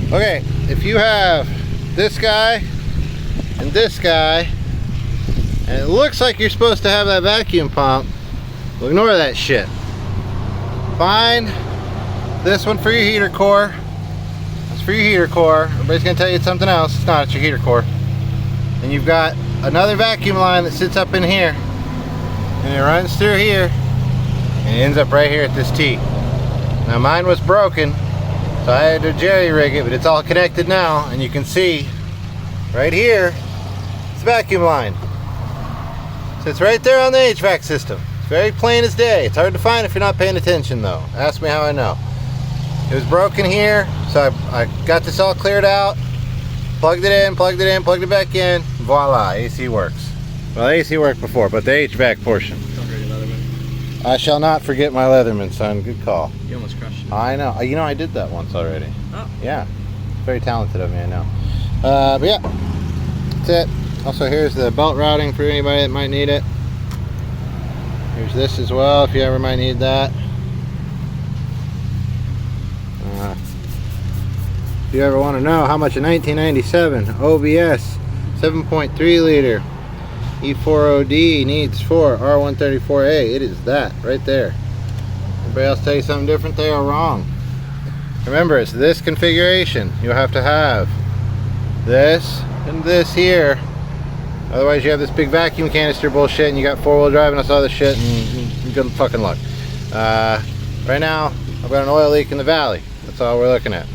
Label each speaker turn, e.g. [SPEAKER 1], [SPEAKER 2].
[SPEAKER 1] Okay, if you have this guy and this guy, and it looks like you're supposed to have that vacuum pump, well, ignore that shit. Find this one for your heater core. That's for your heater core. Everybody's gonna tell you it's something else. It's not, it's your heater core. And you've got another vacuum line that sits up in here, and it runs through here, and it ends up right here at this T. Now mine was broken, so I had to jerry rig it, but it's all connected now, and you can see right here, it's a vacuum line. So it's right there on the HVAC system. It's very plain as day. It's hard to find if you're not paying attention though. Ask me how I know. It was broken here, so I got this all cleared out, plugged it in, plugged it back in, voila, AC works. Well, AC worked before, but the HVAC portion.
[SPEAKER 2] Don't forget your Leatherman.
[SPEAKER 1] I shall not forget my Leatherman, son. Good call.
[SPEAKER 2] You almost crushed it.
[SPEAKER 1] I know. You know, I did that once already.
[SPEAKER 2] Oh.
[SPEAKER 1] Yeah. Very talented of me, I know. But yeah, that's it. Also, here's the belt routing for anybody that might need it. Here's this as well, if you ever might need that. If you ever want to know how much a 1997 OBS 7.3 liter E40D needs for R134A, it is that right there. Everybody else tell you something different, they are wrong. Remember, it's this configuration. You'll have to have this and this here. Otherwise you have this big vacuum canister bullshit and you got four-wheel drive and all this other shit, and good fucking luck. Right now I've got an oil leak in the valley. That's all we're looking at.